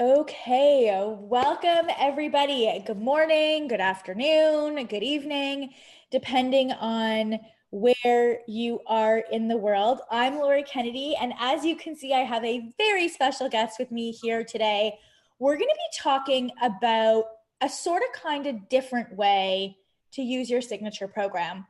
Okay, welcome everybody. Good morning, good afternoon, good evening, depending on where you are in the world. I'm Lori Kennedy, and as you can see, I have a very special guest with me here today. We're going to be talking about a sort of kind of different way to use your signature program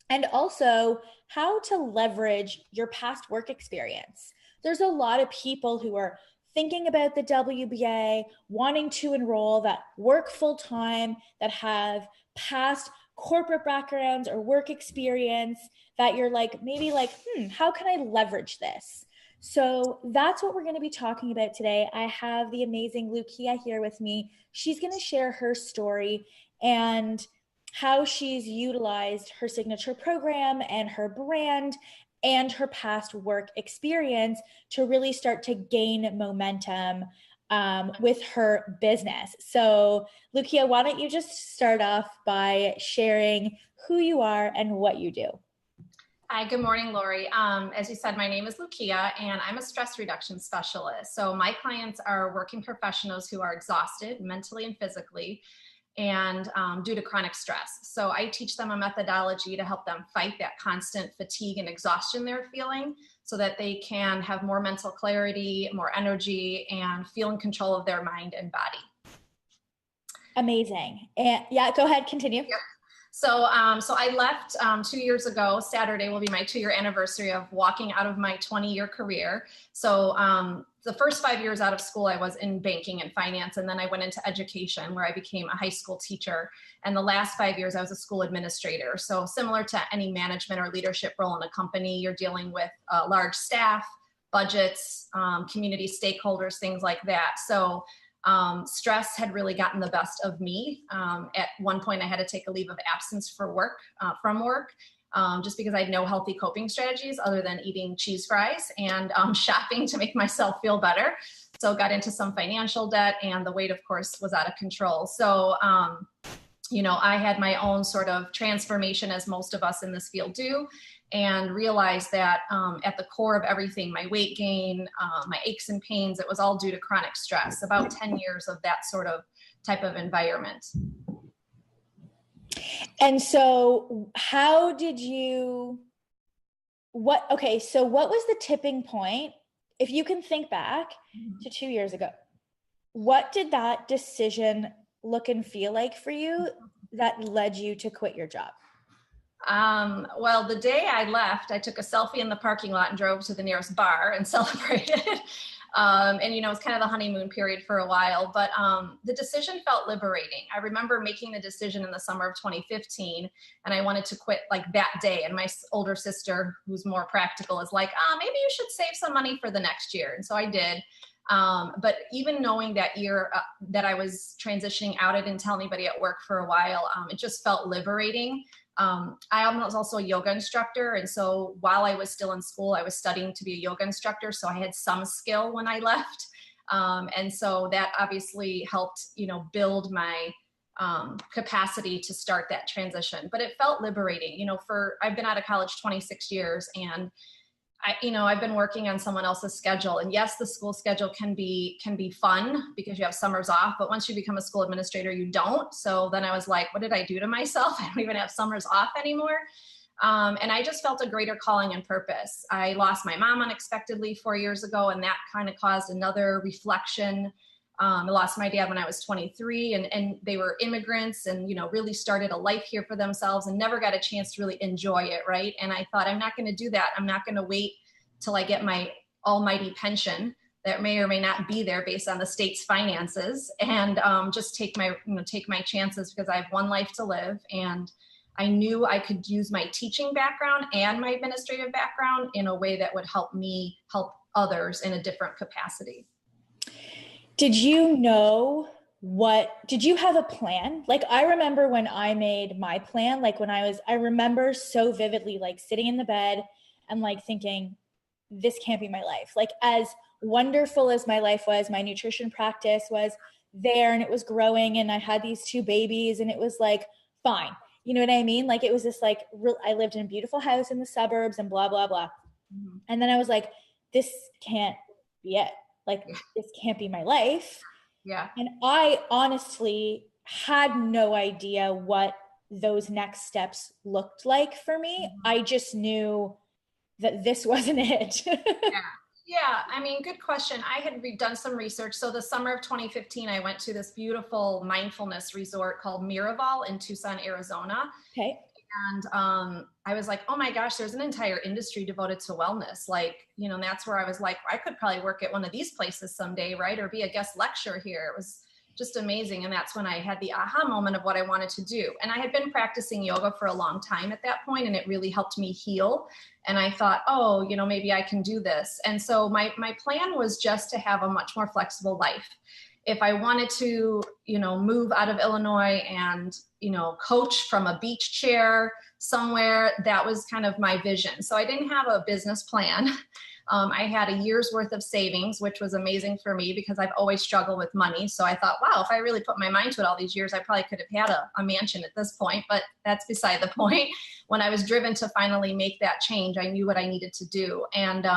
and also how to leverage your past work experience. There's a lot of people who are thinking about the WBA, wanting to enroll, that work full time, that have past corporate backgrounds or work experience, that you're like, maybe like, how can I leverage this? So that's what we're going to be talking about today. I have the amazing Loukia here with me. She's going to share her story and how she's utilized her signature program and her brand and her past work experience to really start to gain momentum with her business. So, Lukia, why don't you just start off by sharing who you are and what you do? Hi, good morning, Lori. As you said, my name is Loukia, and I'm a stress reduction specialist. So my clients are working professionals who are exhausted mentally and physically, and due to chronic stress. So I teach them a methodology to help them fight that constant fatigue and exhaustion they're feeling so that they can have more mental clarity, more energy, and feel in control of their mind and body. Amazing. And yeah, go ahead, continue. Yep. So I left 2 years ago. Saturday will be my 2-year anniversary of walking out of my 20-year career. So the first 5 years out of school, I was in banking and finance, and then I went into education where I became a high school teacher. And the last 5 years, I was a school administrator. So similar to any management or leadership role in a company, you're dealing with large staff, budgets, community stakeholders, things like that. So stress had really gotten the best of me. At one point, I had to take a leave of absence for work, from work, just because I had no healthy coping strategies other than eating cheese fries and shopping to make myself feel better. So got into some financial debt, and the weight, of course, was out of control. So, I had my own sort of transformation, as most of us in this field do, and realized that at the core of everything, my weight gain, my aches and pains, it was all due to chronic stress, about 10 years of that sort of type of environment. And so how did you, so what was the tipping point? If you can think back to 2 years ago, what did that decision look and feel like for you that led you to quit your job? Well, the day I left, I took a selfie in the parking lot and drove to the nearest bar and celebrated. It was kind of the honeymoon period for a while, but the decision felt liberating. I remember making the decision in the summer of 2015, and I wanted to quit like that day. And my older sister, who's more practical, is like, maybe you should save some money for the next year. And so I did. But even knowing that year that I was transitioning out, I didn't tell anybody at work for a while. It just felt liberating. I was also a yoga instructor. And so while I was still in school, I was studying to be a yoga instructor. So I had some skill when I left. And so that obviously helped, build my capacity to start that transition. But it felt liberating. I've been out of college 26 years, and I've been working on someone else's schedule, and yes, the school schedule can be fun because you have summers off, but once you become a school administrator, you don't. So then I was like, what did I do to myself? I don't even have summers off anymore. And I just felt a greater calling and purpose. I lost my mom unexpectedly 4 years ago, and that kind of caused another reflection. I lost my dad when I was 23, and they were immigrants and, really started a life here for themselves and never got a chance to really enjoy it, right? And I thought, I'm not going to do that. I'm not going to wait till I get my almighty pension that may or may not be there based on the state's finances, and just take my chances, because I have one life to live. And I knew I could use my teaching background and my administrative background in a way that would help me help others in a different capacity. Did you have a plan? Like, I remember when I made my plan, like I remember so vividly, like sitting in the bed and like thinking, this can't be my life. Like, as wonderful as my life was, my nutrition practice was there and it was growing, and I had these 2 babies, and it was like, fine. You know what I mean? Like, it was this like, I lived in a beautiful house in the suburbs and blah, blah, blah. Mm-hmm. And then I was like, this can't be it. Like, this can't be my life. Yeah. And I honestly had no idea what those next steps looked like for me. Mhm. I just knew that this wasn't it. Yeah. Yeah, I mean, good question. I had done some research. So the summer of 2015, I went to this beautiful mindfulness resort called Miraval in Tucson, Arizona. Okay. And I was like, oh my gosh, there's an entire industry devoted to wellness. Like, you know, and that's where I was like, I could probably work at one of these places someday, right? Or be a guest lecturer here. It was just amazing. And that's when I had the aha moment of what I wanted to do. And I had been practicing yoga for a long time at that point, and it really helped me heal. And I thought, oh, you know, maybe I can do this. And so my plan was just to have a much more flexible life. If I wanted to, you know, move out of Illinois and, you know, coach from a beach chair somewhere, that was kind of my vision. So I didn't have a business plan. I had a year's worth of savings, which was amazing for me because I've always struggled with money. So I thought, wow, if I really put my mind to it all these years, I probably could have had a mansion at this point, but that's beside the point. When I was driven to finally make that change, I knew what I needed to do. And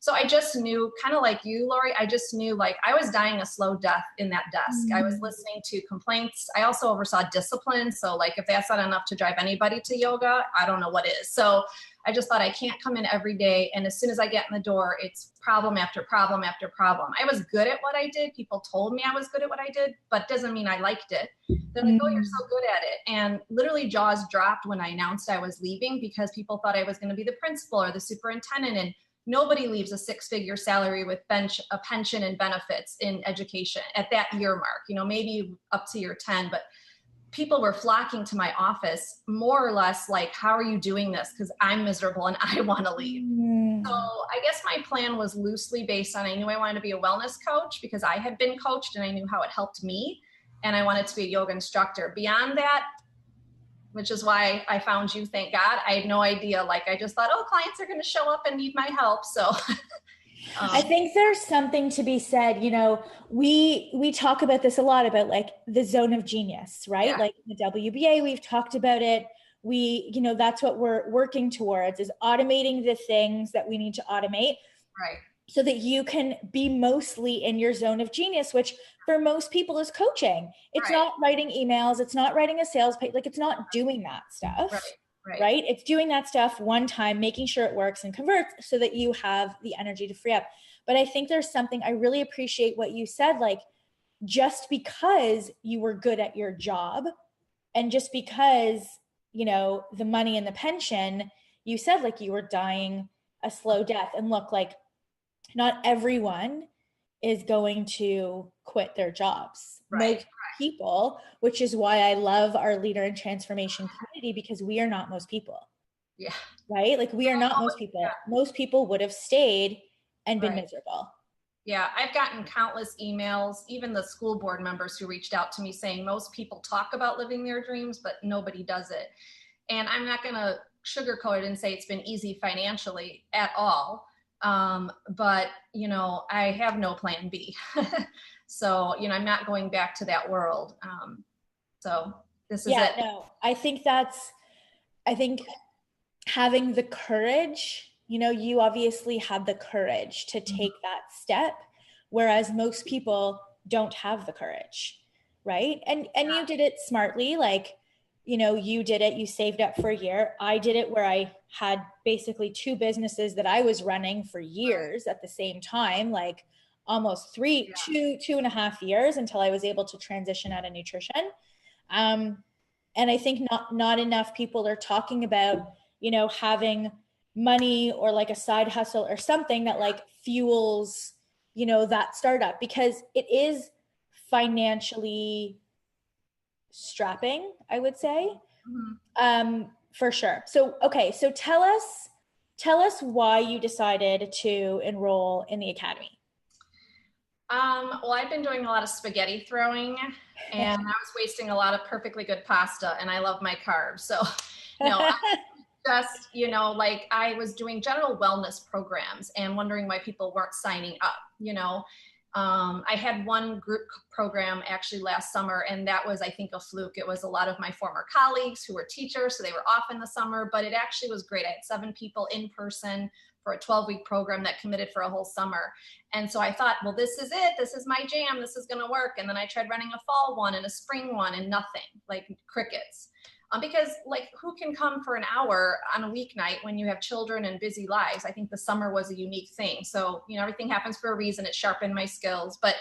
so I just knew, kind of like you, Lori, I just knew like I was dying a slow death in that desk. I was listening to complaints. I also oversaw discipline. So like if that's not enough to drive anybody to yoga, I don't know what is. So I just thought I can't come in every day. And as soon as I get in the door, it's problem after problem after problem. I was good at what I did. People told me I was good at what I did, but it doesn't mean I liked it. They're like, oh, you're so good at it. And literally jaws dropped when I announced I was leaving because people thought I was going to be the principal or the superintendent. And nobody leaves a six-figure salary with a pension and benefits in education at that year mark, you know, maybe up to year 10, but people were flocking to my office more or less like, how are you doing this? Because I'm miserable and I want to leave. So I guess my plan was loosely based on, I knew I wanted to be a wellness coach because I had been coached and I knew how it helped me. And I wanted to be a yoga instructor. Beyond that, which is why I found you, thank God, I had no idea. Like, I just thought, oh, clients are going to show up and need my help. So I think there's something to be said, you know, we talk about this a lot about like the zone of genius, right? yeah, Like the WBA, we've talked about it. We, you know, that's what we're working towards, is automating the things that we need to automate right, so that you can be mostly in your zone of genius, which for most people is coaching. It's right, not writing emails, it's not writing a sales page, like it's not doing that right, stuff, right. right? It's doing that stuff one time, making sure it works and converts so that you have the energy to free up. But I think there's something, I really appreciate what you said, like just because you were good at your job and just because, you know, the money and the pension, you said like you were dying a slow death. And look, like not everyone is going to quit their jobs. Right. Most people, which is why I love our leader in transformation community, because we are not most people, Yeah. right? Like we are not most Yeah. people. Most people would have stayed and been Right. miserable. Yeah, I've gotten countless emails, even the school board members who reached out to me saying most people talk about living their dreams, but nobody does it. And I'm not going to sugarcoat it and say it's been easy financially at all. But, you know, I have no plan B. So, you know, I'm not going back to that world. So this is Yeah, it. no, I think having the courage, you know, you obviously had the courage to take that step, whereas most people don't have the courage, right? And you did it smartly, like, you know, you did it, you saved up for a year. I did it where I had basically two businesses that I was running for years at the same time, like almost two and a half years until I was able to transition out of nutrition. Um, and I think not enough people are talking about, you know, having money or like a side hustle or something that like fuels, you know, that startup, because it is financially strapping, I would say. For sure. So okay, so tell us why you decided to enroll in the academy. Well, I've been doing a lot of spaghetti throwing and I was wasting a lot of perfectly good pasta and I love my carbs. So, no, I just, you know, like I was doing general wellness programs and wondering why people weren't signing up, you know. I had one group program actually last summer, and that was, I think, a fluke. It was a lot of my former colleagues who were teachers, so they were off in the summer, but it actually was great. I had 7 people in person for a 12-week program that committed for a whole summer. And so I thought, well, this is it. This is my jam. This is going to work. And then I tried running a fall one and a spring one and nothing, like crickets. Because like who can come for an hour on a weeknight when you have children and busy lives? I think the summer was a unique thing. So, everything happens for a reason. It sharpened my skills, but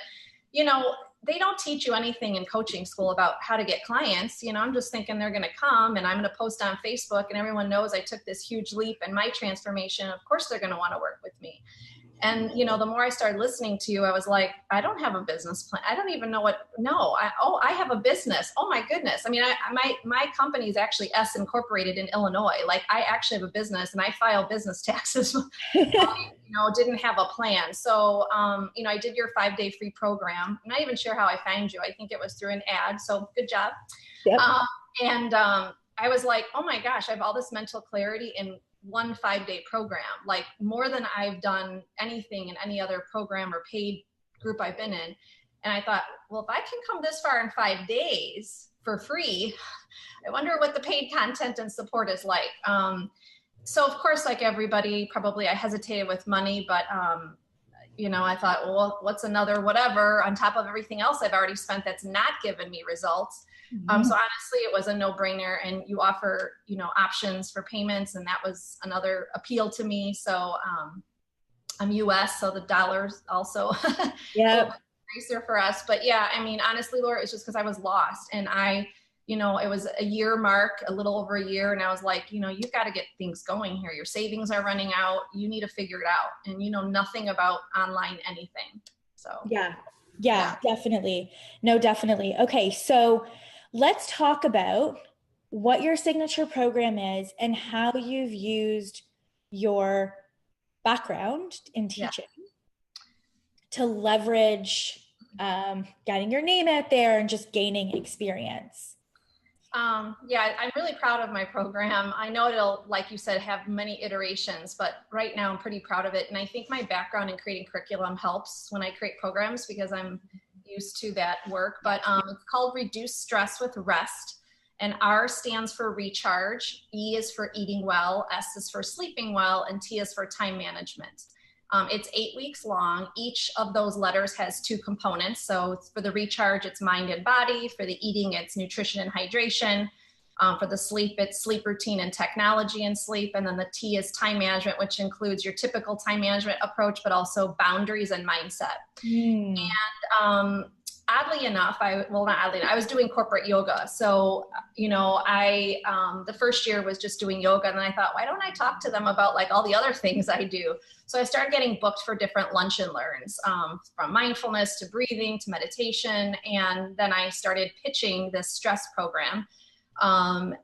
they don't teach you anything in coaching school about how to get clients. I'm just thinking they're going to come and I'm going to post on Facebook and everyone knows I took this huge leap in my transformation. Of course, they're going to want to work with me. And, the more I started listening to you, I was like, I don't have a business plan. I don't even know I have a business. Oh my goodness. I mean, my company is actually S incorporated in Illinois. Like I actually have a business and I file business taxes, didn't have a plan. So, I did your 5-day free program. I'm not even sure how I found you. I think it was through an ad. So good job. Yep. I was like, oh my gosh, I have all this mental clarity in one 5-day program, like more than I've done anything in any other program or paid group I've been in. And I thought, well, if I can come this far in 5 days for free, I wonder what the paid content and support is like. So of course, like everybody, probably I hesitated with money, but I thought, well, what's another whatever on top of everything else I've already spent that's not given me results. Mm-hmm. So honestly, it was a no-brainer, and you offer, options for payments, and that was another appeal to me. So I'm US, so the dollar's also yeah, nicer for us. But yeah, I mean, honestly, Laura, it's just because I was lost, and it was a year mark, a little over a year, and I was like, you've got to get things going here. Your savings are running out. You need to figure it out, and you know nothing about online anything. So yeah, definitely. No, definitely. Okay, so let's talk about what your signature program is and how you've used your background in teaching to leverage getting your name out there and just gaining experience. I'm really proud of my program. I know it'll, like you said, have many iterations, but right now I'm pretty proud of it. And I think my background in creating curriculum helps when I create programs because I'm used to that work. But it's called Reduce Stress with Rest. And R stands for recharge, E is for eating well, S is for sleeping well, and T is for time management. It's 8 weeks long. Each of those letters has 2 components. So for the recharge, it's mind and body. For the eating, it's nutrition and hydration. For the sleep, it's sleep routine and technology and sleep. And then the T is time management, which includes your typical time management approach, but also boundaries and mindset. And oddly enough, I was doing corporate yoga. So, the first year was just doing yoga. And then I thought, why don't I talk to them about like all the other things I do? So I started getting booked for different lunch and learns, from mindfulness to breathing to meditation. And then I started pitching this stress program. And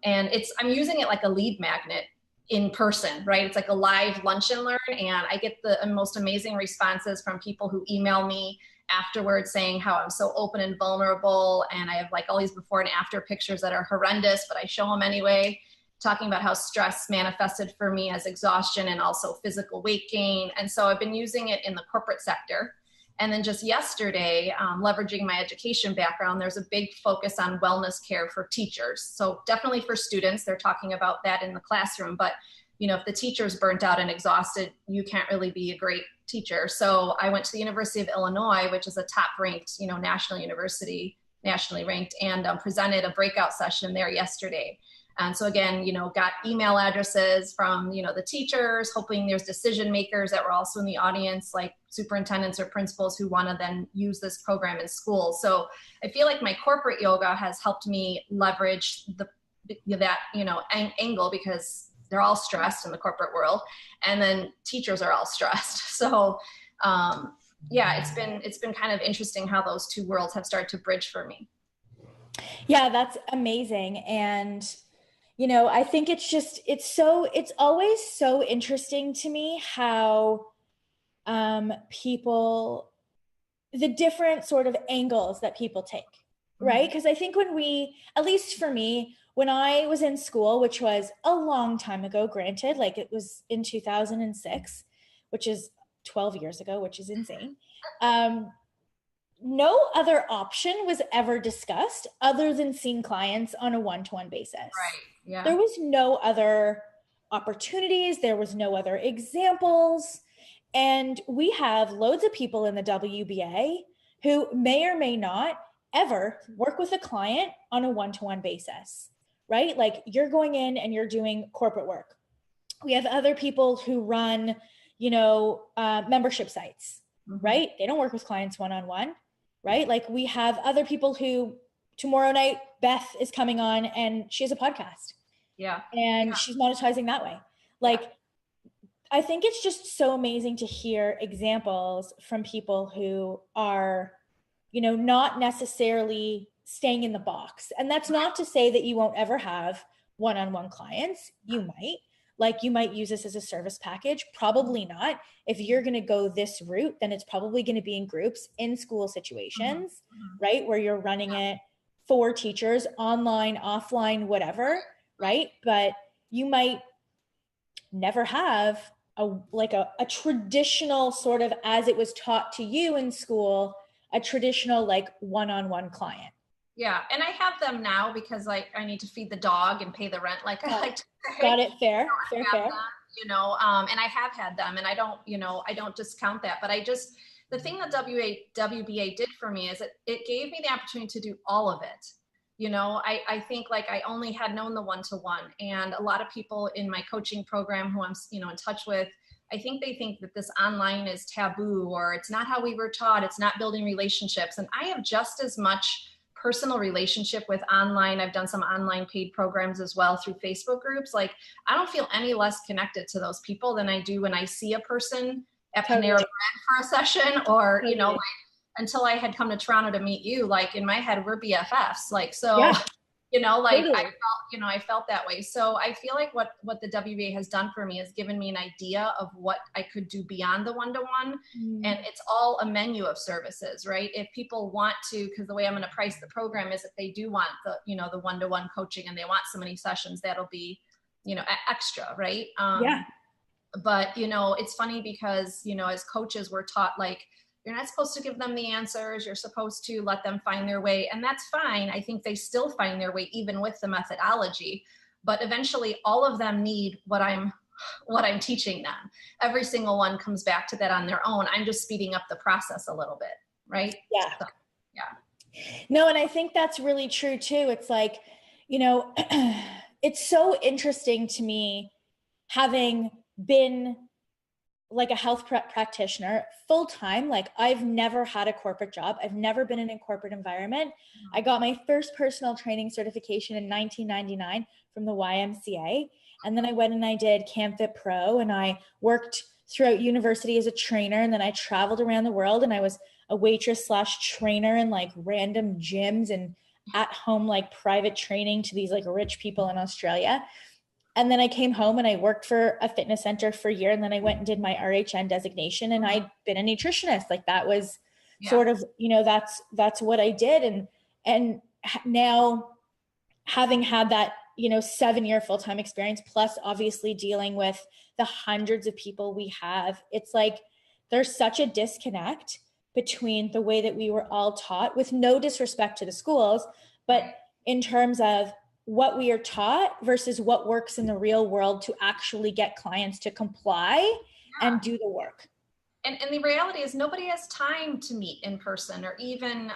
I'm using it like a lead magnet in person, right? It's like a live lunch and learn. And I get the most amazing responses from people who email me afterwards saying how I'm so open and vulnerable. And I have like all these before and after pictures that are horrendous, but I show them anyway, talking about how stress manifested for me as exhaustion and also physical weight gain. And so I've been using it in the corporate sector. And then just yesterday, leveraging my education background, there's a big focus on wellness care for teachers. So definitely for students, they're talking about that in the classroom. But if the teacher's burnt out and exhausted, you can't really be a great teacher. So I went to the University of Illinois, which is a top-ranked, national university, nationally ranked, and presented a breakout session there yesterday. And so again, got email addresses from, the teachers, hoping there's decision makers that were also in the audience, like superintendents or principals who want to then use this program in school. So I feel like my corporate yoga has helped me leverage that angle because they're all stressed in the corporate world, and then teachers are all stressed. So it's been kind of interesting how those two worlds have started to bridge for me. Yeah, that's amazing. And I think it's always so interesting to me how people, the different sort of angles that people take, right? Because I think at least for me, when I was in school, which was a long time ago, granted, like it was in 2006, which is 12 years ago, which is insane. No other option was ever discussed other than seeing clients on a one-to-one basis. Right. Yeah. There was no other opportunities. There was no other examples. And we have loads of people in the WBA who may or may not ever work with a client on a one-to-one basis, right? Like you're going in and you're doing corporate work. We have other people who run, membership sites, right? They don't work with clients one-on-one, right? Like we have other people who tomorrow night, Beth is coming on and she has a podcast. Yeah. And she's monetizing that way. Like, I think it's just so amazing to hear examples from people who are, not necessarily staying in the box. And that's not to say that you won't ever have one-on-one clients. You might use this as a service package. Probably not. If you're going to go this route, then it's probably going to be in groups, in school situations, right? Where you're running it for teachers, online, offline, whatever, right? But you might never have a traditional sort of, as it was taught to you in school, a traditional like one-on-one client. Yeah. And I have them now because I need to feed the dog and pay the rent. Like I like to say. Got it. Fair. And I have had them and I don't discount that, but the thing that WBA did for me is it gave me the opportunity to do all of it. I think like I only had known the one-to-one, and a lot of people in my coaching program who I'm, in touch with, I think they think that this online is taboo or it's not how we were taught. It's not building relationships. And I have just as much personal relationship with online. I've done some online paid programs as well through Facebook groups. Like I don't feel any less connected to those people than I do when I see a person at Panera Bread for a session or, like, until I had come to Toronto to meet you, like in my head, we're BFFs. Like, so, I felt that way. So I feel like what the WBA has done for me is given me an idea of what I could do beyond the one-to-one. And it's all a menu of services, right? If people want to, because the way I'm going to price the program is if they do want the one-to-one coaching and they want so many sessions, that'll be, extra, right? But, it's funny because, as coaches, we're taught like, you're not supposed to give them the answers. You're supposed to let them find their way. And that's fine. I think they still find their way even with the methodology, but eventually all of them need what I'm teaching them. Every single one comes back to that on their own. I'm just speeding up the process a little bit. Right. Yeah. So, yeah. No. And I think that's really true too. It's like, it's so interesting to me having been like a health practitioner full time. Like I've never had a corporate job. I've never been in a corporate environment. I got my first personal training certification in 1999 from the YMCA. And then I went and I did CamFit Pro and I worked throughout university as a trainer. And then I traveled around the world and I was a waitress / trainer in like random gyms and at home, like private training to these like rich people in Australia. And then I came home and I worked for a fitness center for a year. And then I went and did my RHN designation and I'd been a nutritionist. Like that was sort of, that's what I did. And now having had that, 7-year full-time experience, plus obviously dealing with the hundreds of people we have, it's like, there's such a disconnect between the way that we were all taught, with no disrespect to the schools, but in terms of what we are taught versus what works in the real world to actually get clients to comply and do the work. And the reality is nobody has time to meet in person or even,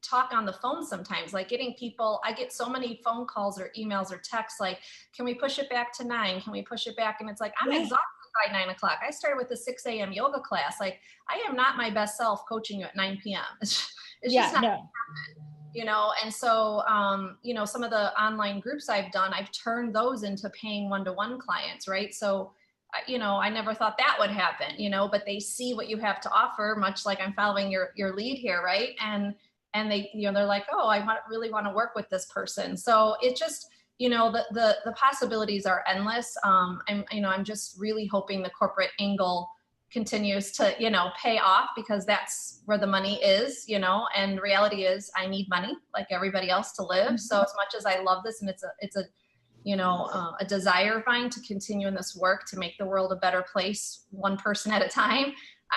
talk on the phone sometimes. Like getting people, I get so many phone calls or emails or texts like, can we push it back to 9? Can we push it back? And it's like, I'm exhausted by 9 o'clock. I started with a 6 a.m. yoga class. Like I am not my best self coaching you at 9 p.m. It's just not happen. And so, some of the online groups I've done, I've turned those into paying one-to-one clients, right? So, I never thought that would happen, but they see what you have to offer, much like I'm following your lead here, right? And they, they're like, oh, I really want to work with this person. So it just, the possibilities are endless. I'm just really hoping the corporate angle continues to, pay off because that's where the money is, and reality is I need money like everybody else to live. So as much as I love this and it's a desire of mine to continue in this work to make the world a better place, one person at a time,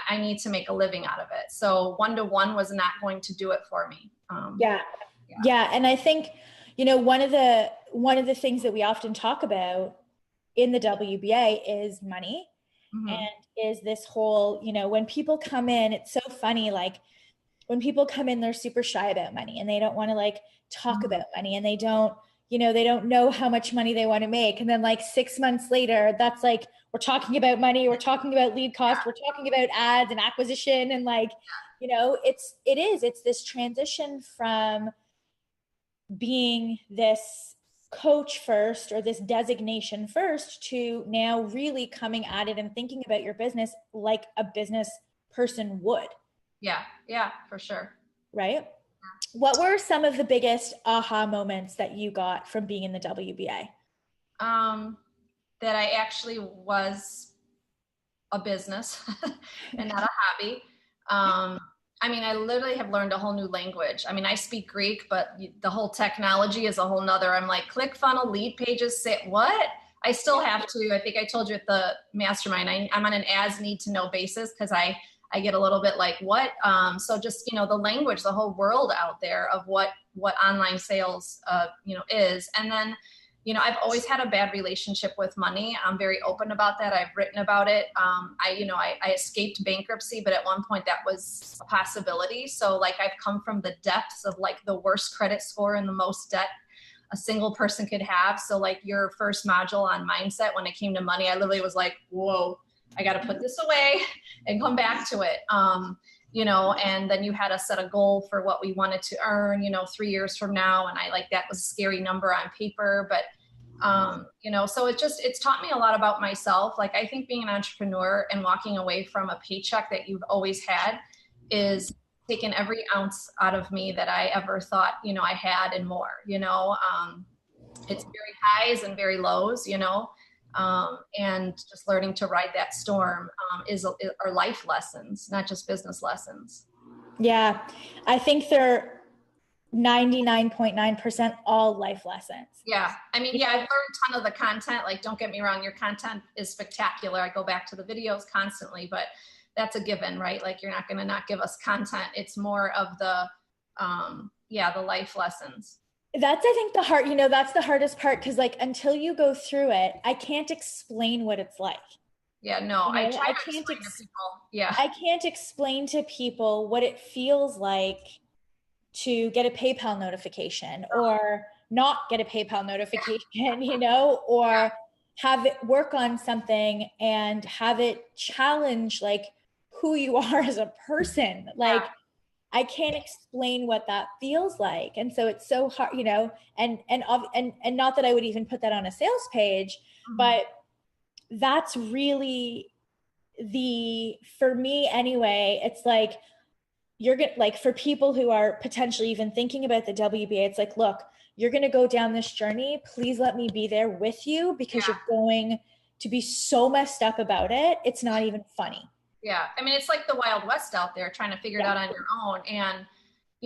I need to make a living out of it. So one-to-one was not going to do it for me. Yeah. And I think, one of the things that we often talk about in the WBA is money Mm-hmm. and is this whole, when people come in, it's so funny. Like when people come in, they're super shy about money and they don't want to like talk Mm-hmm. about money and they don't know how much money they want to make. And then like 6 months later, that's like, we're talking about money, we're talking about lead cost, we're talking about ads and acquisition. And like, it's this transition from being this coach first or this designation first to now really coming at it and thinking about your business like a business person would. Yeah, yeah, for sure. Right? What were some of the biggest aha moments that you got from being in the WBA? Um, that I actually was a business and not a hobby. Um, I mean, I literally have learned a whole new language. I mean, I speak Greek, but the whole technology is a whole nother. I'm like, click funnel, lead pages, say what? I still have to. I think I told you at the mastermind, I'm on an as need to know basis because I get a little bit like what. So just the language, the whole world out there of what online sales is, and then I've always had a bad relationship with money. I'm very open about that. I've written about it. I escaped bankruptcy, but at one point that was a possibility. So like I've come from the depths of like the worst credit score and the most debt a single person could have. So like your first module on mindset, when it came to money, I literally was like, whoa, I got to put this away and come back to it. And then you had us set a goal for what we wanted to earn, 3 years from now. And I like, that was a scary number on paper, but so it's taught me a lot about myself. Like, I think being an entrepreneur and walking away from a paycheck that you've always had is taken every ounce out of me that I ever thought, I had and more, it's very highs and very lows, and just learning to ride that storm are life lessons, not just business lessons. Yeah, I think they're 99.9% all life lessons. Yeah. I mean, yeah, I've learned a ton of the content. Like, don't get me wrong, your content is spectacular. I go back to the videos constantly, but that's a given, right? Like, you're not going to not give us content. It's more of the life lessons. That's, I think, that's the hardest part because, like, until you go through it, I can't explain what it's like. Yeah, no, I try I to can't explain to people. Yeah. I can't explain to people what it feels like to get a PayPal notification or not get a PayPal notification, or have it work on something and have it challenge like who you are as a person. Like, I can't explain what that feels like. And so it's so hard, and not that I would even put that on a sales page, but that's really for me anyway, it's like, you're going to, like, for people who are potentially even thinking about the WBA, it's like, look, you're going to go down this journey. Please let me be there with you because you're going to be so messed up about it. It's not even funny. Yeah. I mean, it's like the Wild West out there trying to figure it out on your own. And,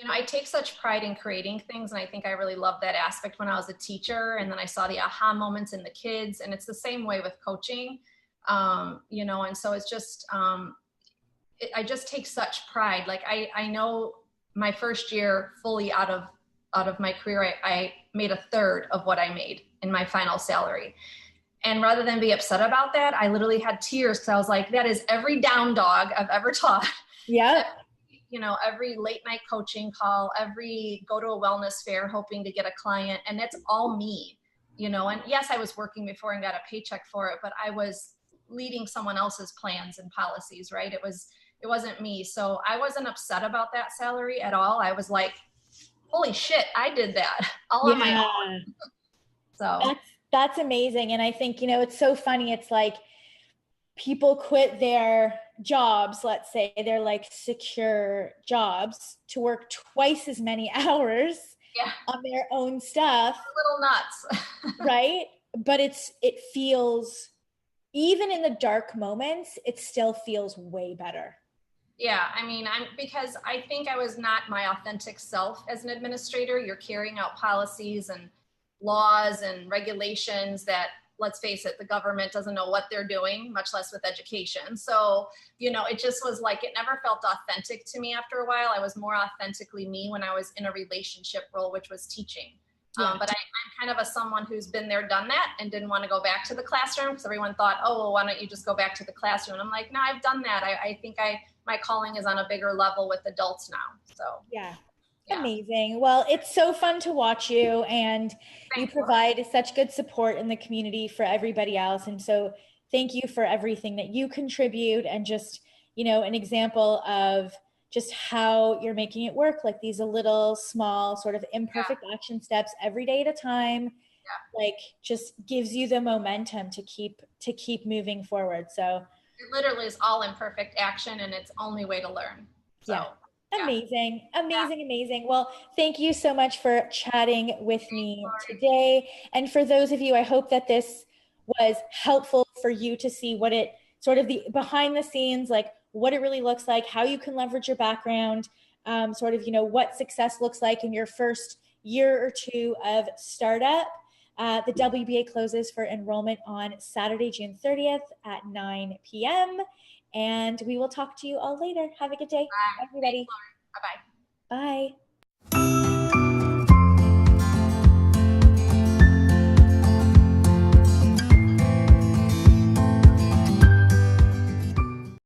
I take such pride in creating things. And I think I really loved that aspect when I was a teacher. And then I saw the aha moments in the kids. And it's the same way with coaching, and so it's just, I just take such pride. Like I know my first year fully out of my career, I made a third of what I made in my final salary. And rather than be upset about that, I literally had tears because I was like, that is every down dog I've ever taught. Yeah. Every late night coaching call, every go to a wellness fair hoping to get a client. And that's all me, and yes, I was working before and got a paycheck for it, but I was leading someone else's plans and policies, right? It wasn't me. So I wasn't upset about that salary at all. I was like, holy shit, I did that all on my own. So that's amazing. And I think, it's so funny. It's like people quit their jobs, let's say they're like secure jobs, to work twice as many hours on their own stuff. A little nuts. Right? But it feels, even in the dark moments, it still feels way better. Yeah, I mean, because I think I was not my authentic self as an administrator. You're carrying out policies and laws and regulations that, let's face it, the government doesn't know what they're doing, much less with education. So, it just was like, it never felt authentic to me after a while. I was more authentically me when I was in a relationship role, which was teaching. Yeah. But I'm kind of someone who's been there, done that, and didn't want to go back to the classroom because everyone thought, oh, well, why don't you just go back to the classroom? And I'm like, no, I've done that. I think my calling is on a bigger level with adults now. So Yeah. yeah. Amazing. Well, it's so fun to watch you, and you Thanks, Laura. provide such good support in the community for everybody else. And so thank you for everything that you contribute, and just, an example of just how you're making it work, like these little small sort of imperfect Yeah, action steps every day at a time, yeah. like just gives you the momentum to keep moving forward. So It literally is all imperfect action, and it's only way to learn. yeah. So yeah, Amazing. yeah. Amazing. Amazing. Well, thank you so much for chatting with Thanks, me Lori. today. And for those of you, I hope that this was helpful for you to see what it sort of the behind the scenes, like what it really looks like, how you can leverage your background, sort of, what success looks like in your first year or two of startup. The WBA closes for enrollment on Saturday, June 30th at 9 p.m. And we will talk to you all later. Have a good day, Bye. Thanks, everybody. Lori. Bye bye. Bye.